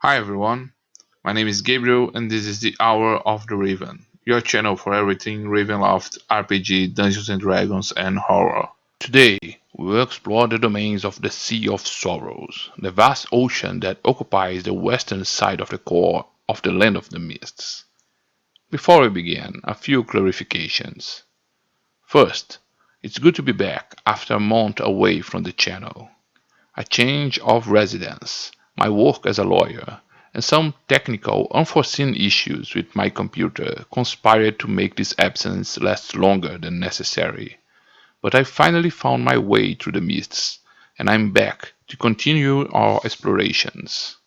Hi everyone, my name is Gabriel and this is the Hour of the Raven, your channel for everything Ravenloft, RPG, Dungeons and Dragons, and horror. Today, we will explore the domains of the Sea of Sorrows, the vast ocean that occupies the western side of the core of the Land of the Mists. Before we begin, a few clarifications. First, it's good to be back after a month away from the channel. A change of residence, my work as a lawyer, and some technical unforeseen issues with my computer conspired to make this absence last longer than necessary. But I finally found my way through the mists, and I'm back to continue our explorations.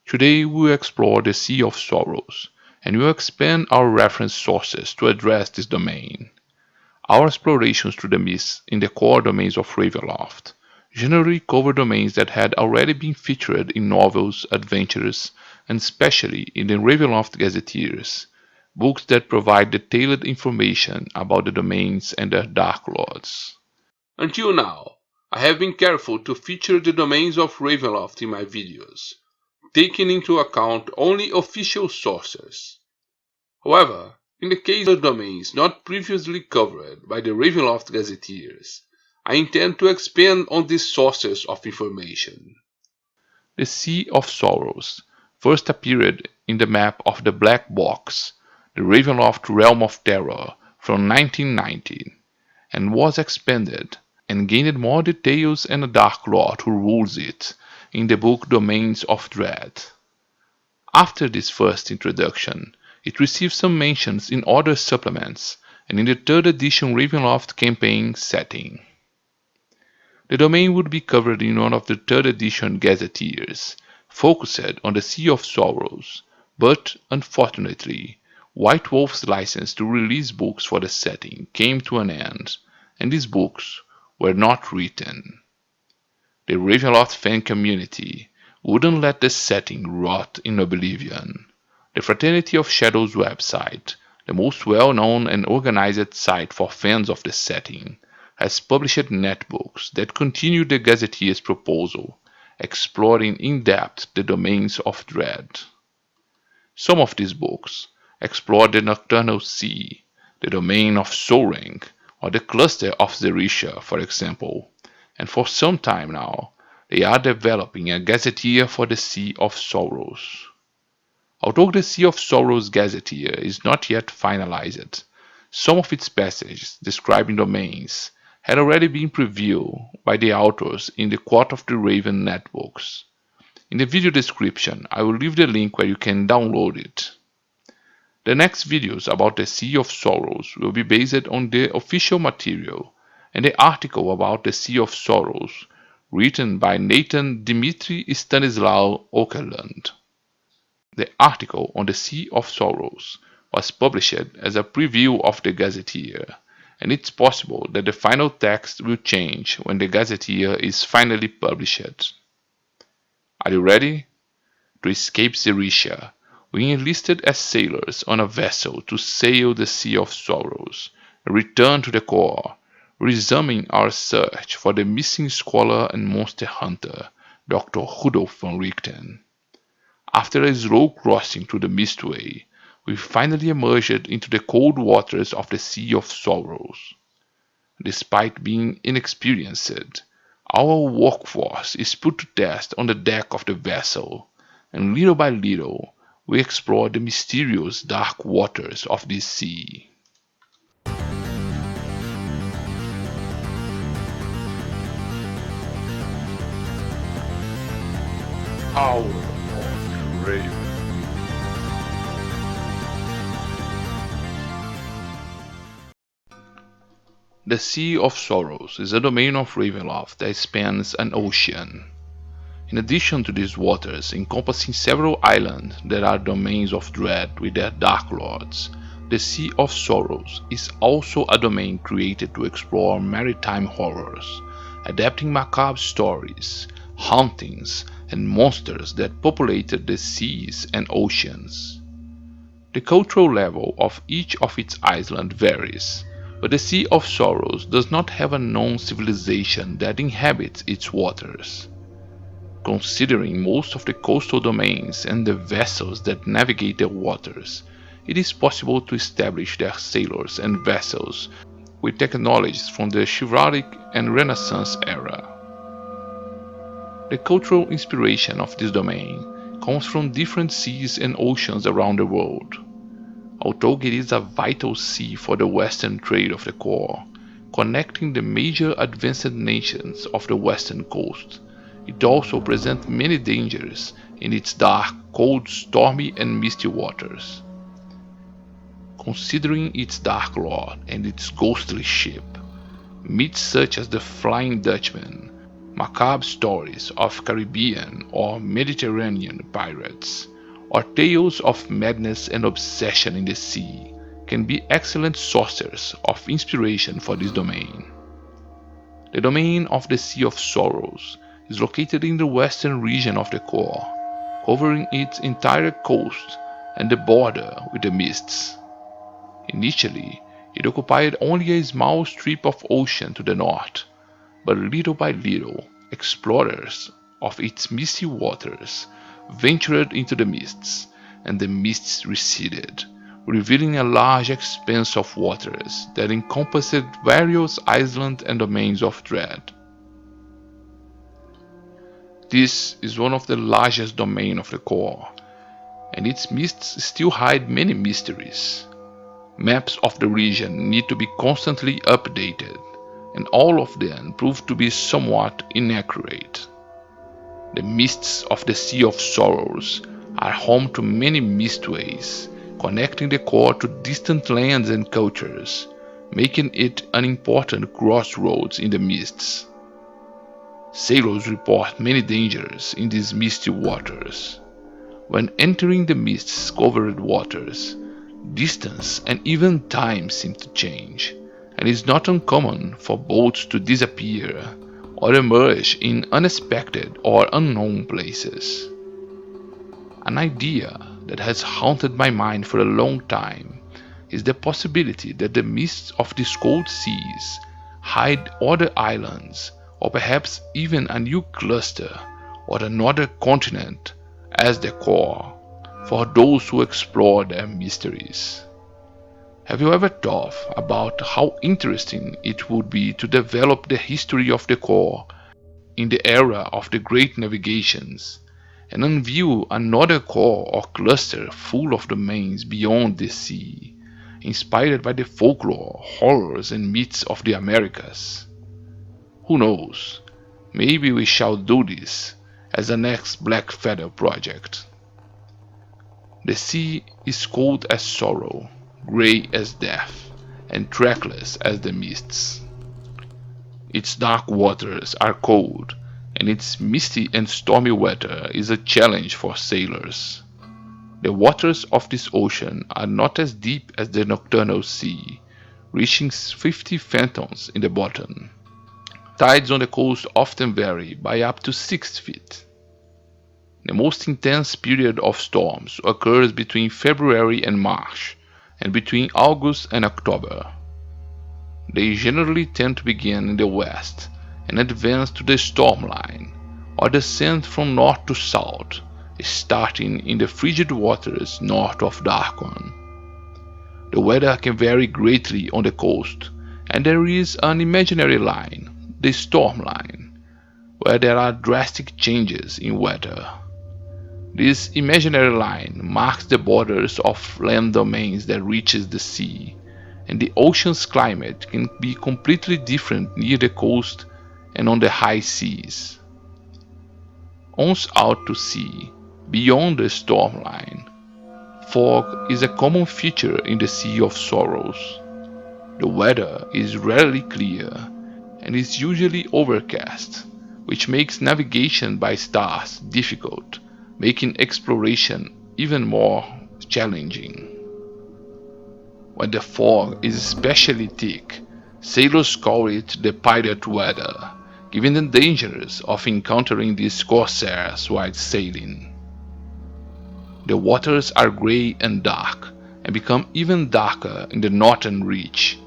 Today we will explore the Sea of Sorrows, and we will expand our reference sources to address this domain. Our explorations through the mists in the core domains of Ravenloft generally cover domains that had already been featured in novels, adventures, and especially in the Ravenloft Gazetteers, books that provide detailed information about the domains and their Dark Lords. Until now, I have been careful to feature the domains of Ravenloft in my videos, taking into account only official sources. However, in the case of domains not previously covered by the Ravenloft Gazetteers, I intend to expand on these sources of information. The Sea of Sorrows first appeared in the map of the Black Box, the Ravenloft Realm of Terror, from 1990, and was expanded and gained more details and a Dark Lord who rules it in the book Domains of Dread. After this first introduction, it received some mentions in other supplements and in the 3rd edition Ravenloft campaign setting. The domain would be covered in one of the 3rd edition Gazetteers, focused on the Sea of Sorrows, but unfortunately, White Wolf's license to release books for the setting came to an end, and these books were not written. The Ravenloft fan community wouldn't let the setting rot in oblivion. The Fraternity of Shadows website, the most well-known and organized site for fans of the setting, has published netbooks that continue the Gazetteer's proposal, exploring in depth the domains of dread. Some of these books explore the Nocturnal Sea, the domain of Soaring, or the cluster of Zerisha, for example, and for some time now, they are developing a gazetteer for the Sea of Sorrows. Although the Sea of Sorrows gazetteer is not yet finalized, some of its passages describing domains had already been previewed by the authors in the Court of the Raven netbooks. In the video description, I will leave the link where you can download it. The next videos about the Sea of Sorrows will be based on the official material and the article about the Sea of Sorrows written by Nathan Dmitry Stanislaw Okerlund. The article on the Sea of Sorrows was published as a preview of the Gazetteer, and it's possible that the final text will change when the Gazetteer is finally published. Are you ready? To escape Zerisha, we enlisted as sailors on a vessel to sail the Sea of Sorrows and return to the core, resuming our search for the missing scholar and monster hunter, Dr. Rudolf von Richten. After a slow crossing through the Mistway, we finally emerged into the cold waters of the Sea of Sorrows. Despite being inexperienced, our workforce is put to test on the deck of the vessel, and little by little, we explore the mysterious dark waters of this sea. Hour of the Raven. The Sea of Sorrows is a domain of Ravenloft that spans an ocean. In addition to these waters encompassing several islands that are domains of dread with their Dark Lords, the Sea of Sorrows is also a domain created to explore maritime horrors, adapting macabre stories, hauntings, and monsters that populated the seas and oceans. The cultural level of each of its islands varies, but the Sea of Sorrows does not have a known civilization that inhabits its waters. Considering most of the coastal domains and the vessels that navigate the waters, it is possible to establish their sailors and vessels with technologies from the chivalric and Renaissance era. The cultural inspiration of this domain comes from different seas and oceans around the world. Although it is a vital sea for the western trade of the core, connecting the major advanced nations of the western coast, it also presents many dangers in its dark, cold, stormy and misty waters. Considering its dark lore and its ghostly ship, myths such as the Flying Dutchman, macabre stories of Caribbean or Mediterranean pirates, or tales of madness and obsession in the sea can be excellent sources of inspiration for this domain. The domain of the Sea of Sorrows is located in the western region of the core, covering its entire coast and the border with the mists. Initially, it occupied only a small strip of ocean to the north, but little by little, explorers of its misty waters ventured into the mists, and the mists receded, revealing a large expanse of waters that encompassed various islands and domains of dread. This is one of the largest domains of the core, and its mists still hide many mysteries. Maps of the region need to be constantly updated, and all of them prove to be somewhat inaccurate. The mists of the Sea of Sorrows are home to many mistways, connecting the core to distant lands and cultures, making it an important crossroads in the mists. Sailors report many dangers in these misty waters. When entering the mist-covered waters, distance and even time seem to change, and it is not uncommon for boats to disappear or emerge in unexpected or unknown places. An idea that has haunted my mind for a long time is the possibility that the mists of these cold seas hide other islands, or perhaps even a new cluster or another continent as the core for those who explore their mysteries. Have you ever thought about how interesting it would be to develop the history of the core in the era of the great navigations, and unveil another core or cluster full of domains beyond the sea, inspired by the folklore, horrors and myths of the Americas? Who knows, maybe we shall do this as the next Black Feather project. The sea is cold as sorrow, grey as death, and trackless as the mists. Its dark waters are cold, and its misty and stormy weather is a challenge for sailors. The waters of this ocean are not as deep as the nocturnal sea, reaching 50 fathoms in the bottom. Tides on the coast often vary by up to 6 feet. The most intense period of storms occurs between February and March, and between August and October. They generally tend to begin in the west and advance to the storm line, or descend from north to south, starting in the frigid waters north of Darkon. The weather can vary greatly on the coast, and there is an imaginary line, the storm line, where there are drastic changes in weather. This imaginary line marks the borders of land domains that reaches the sea, and the ocean's climate can be completely different near the coast and on the high seas. Once out to sea, beyond the storm line, fog is a common feature in the Sea of Sorrows. The weather is rarely clear and is usually overcast, which makes navigation by stars difficult, making exploration even more challenging. When the fog is especially thick, sailors call it the pirate weather, given the dangers of encountering these corsairs while sailing. The waters are grey and dark, and become even darker in the northern reach,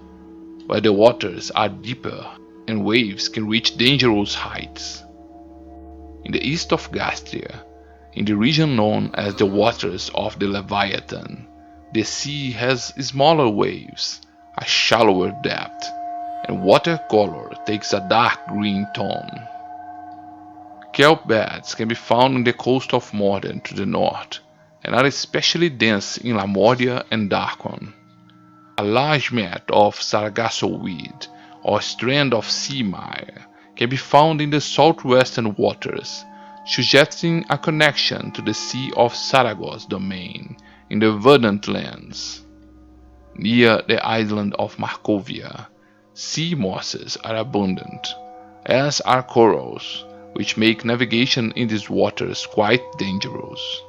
where the waters are deeper and waves can reach dangerous heights. in the east of Gastria, in the region known as the waters of the Leviathan. The sea has smaller waves, a shallower depth, and water color takes a dark green tone. Kelp beds can be found on the coast of Morden to the north, and are especially dense in Lamordia and Darkon. A large mat of Sargasso weed or strand of sea mire can be found in the southwestern waters, suggesting a connection to the Sea of Saragosse domain in the verdant lands. Near the island of Markovia, sea mosses are abundant, as are corals, which make navigation in these waters quite dangerous.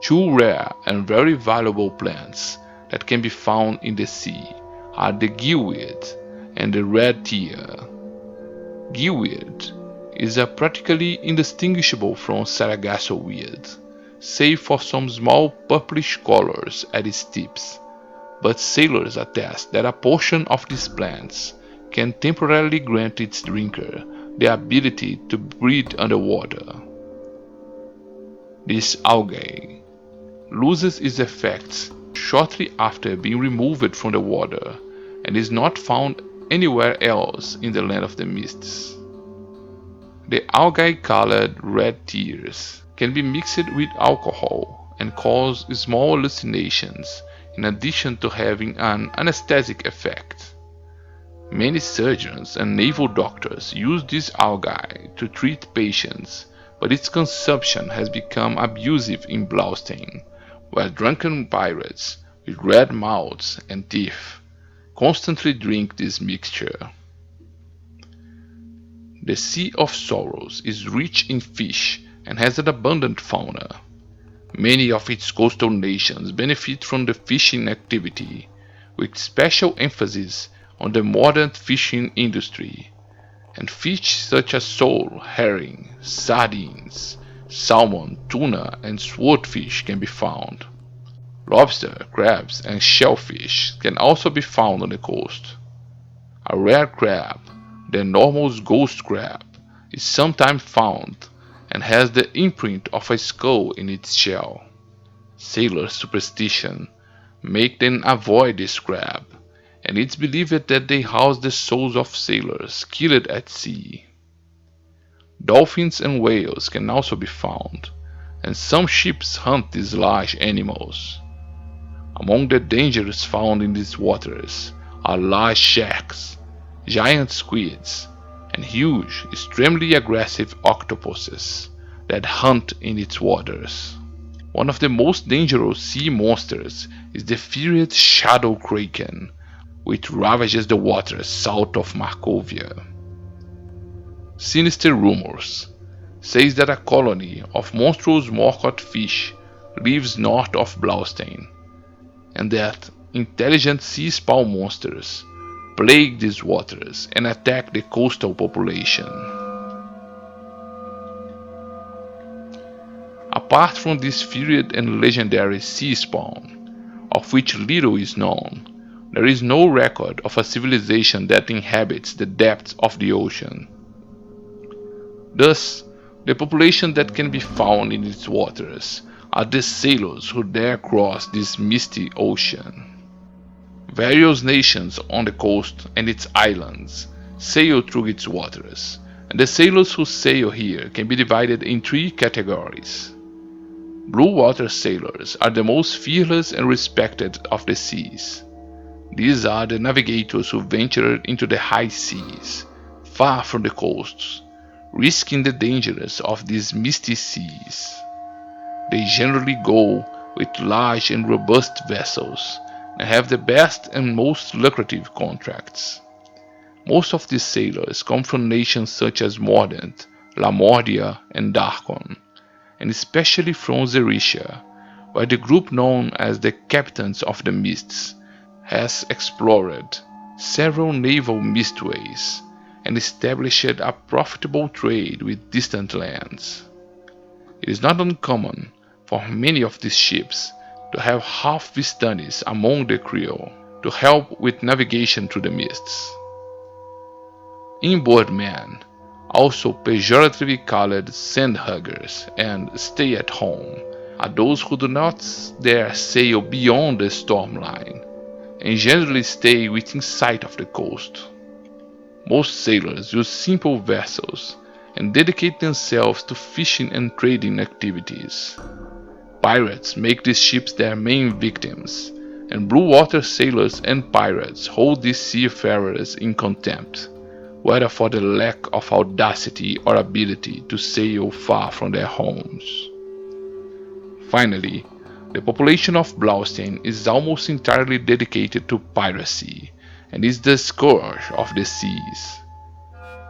Two rare and very valuable plants that can be found in the sea are the gillweed and the red tear. Gillweed is practically indistinguishable from Sargasso weed, save for some small purplish colors at its tips, but sailors attest that a portion of these plants can temporarily grant its drinker the ability to breathe underwater. This algae loses its effects shortly after being removed from the water and is not found anywhere else in the land of the mists. The algae-colored red tears can be mixed with alcohol and cause small hallucinations in addition to having an anesthetic effect. Many surgeons and naval doctors use this algae to treat patients, but its consumption has become abusive in Blaustein, where drunken pirates with red mouths and teeth constantly drink this mixture. The Sea of Sorrows is rich in fish and has an abundant fauna. Many of its coastal nations benefit from the fishing activity, with special emphasis on the modern fishing industry, and fish such as sole, herring, sardines, salmon, tuna, and swordfish can be found. Lobster, crabs, and shellfish can also be found on the coast. A rare crab, the enormous ghost crab, is sometimes found and has the imprint of a skull in its shell. Sailor superstition make them avoid this crab, and it's believed that they house the souls of sailors killed at sea. Dolphins and whales can also be found, and some ships hunt these large animals. Among the dangers found in these waters are large sharks, giant squids, and huge, extremely aggressive octopuses that hunt in its waters. One of the most dangerous sea monsters is the furious shadow kraken, which ravages the waters south of Markovia. Sinister rumors says that a colony of monstrous morcot fish lives north of Blaustein, and that intelligent sea spawn monsters plague these waters and attack the coastal population. Apart from this feared and legendary sea spawn, of which little is known, there is no record of a civilization that inhabits the depths of the ocean. Thus, the population that can be found in its waters are the sailors who dare cross this misty ocean. Various nations on the coast and its islands sail through its waters, and the sailors who sail here can be divided in three categories. Blue water sailors are the most fearless and respected of the seas. These are the navigators who venture into the high seas, far from the coasts, risking the dangers of these misty seas. They generally go with large and robust vessels and have the best and most lucrative contracts. Most of these sailors come from nations such as Mordant, Lamordia, and Darkon, and especially from Zeritia, where the group known as the Captains of the Mists has explored several naval mistways and established a profitable trade with distant lands. It is not uncommon for many of these ships to have half-Vistanis among the crew to help with navigation through the mists. Inboard men also pejoratively called sandhuggers and stay-at-home, are those who do not dare sail beyond the storm line, and generally stay within sight of the coast. Most sailors use simple vessels and dedicate themselves to fishing and trading activities. Pirates make these ships their main victims, and blue water sailors and pirates hold these seafarers in contempt, whether for the lack of audacity or ability to sail far from their homes. Finally, the population of Blaustein is almost entirely dedicated to piracy and is the scourge of the seas.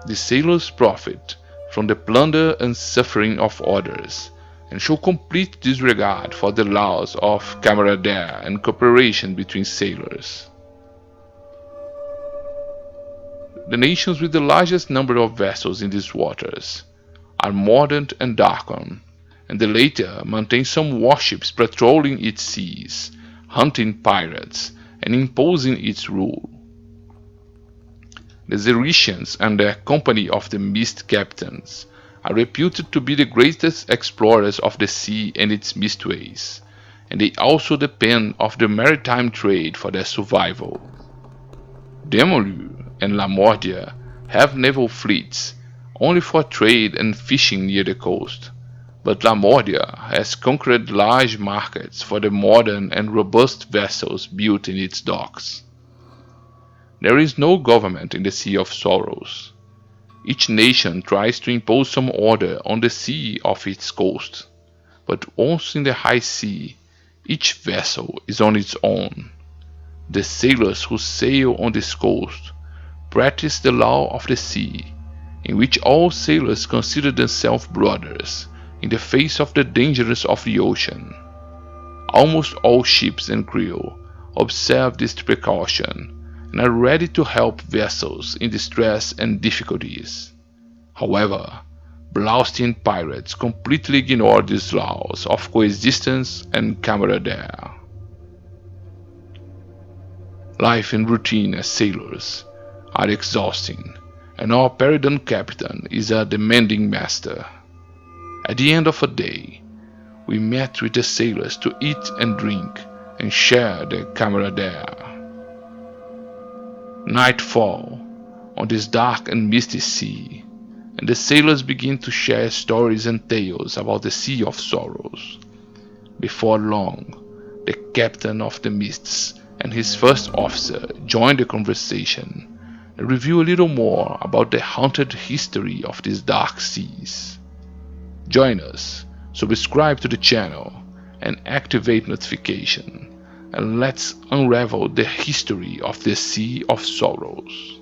The sailors profit from the plunder and suffering of others, and show complete disregard for the laws of camaraderie and cooperation between sailors. The nations with the largest number of vessels in these waters are Mordant and Darkon, and the latter maintain some warships patrolling its seas, hunting pirates, and imposing its rule. The Zeretians and their company of the Mist Captains are reputed to be the greatest explorers of the sea and its mistways, and they also depend on the maritime trade for their survival. Demolu and Lamordia have naval fleets only for trade and fishing near the coast, but Lamordia has conquered large markets for the modern and robust vessels built in its docks. There is no government in the Sea of Sorrows. Each nation tries to impose some order on the sea off its coast, but once in the high sea, each vessel is on its own. The sailors who sail on this coast practice the law of the sea, in which all sailors consider themselves brothers in the face of the dangers of the ocean. Almost all ships and crew observe this precaution and are ready to help vessels in distress and difficulties. However, Blaustein pirates completely ignore these laws of coexistence and camaraderie. Life and routine as sailors are exhausting, and our Peridon captain is a demanding master. At the end of a day, we met with the sailors to eat and drink and share the camaraderie. Nightfall on this dark and misty sea, and the sailors begin to share stories and tales about the Sea of Sorrows. Before long, the captain of the Mists and his first officer join the conversation and reveal a little more about the haunted history of these dark seas. Join us, subscribe to the channel, and activate notification, and let's unravel the history of the Sea of Sorrows.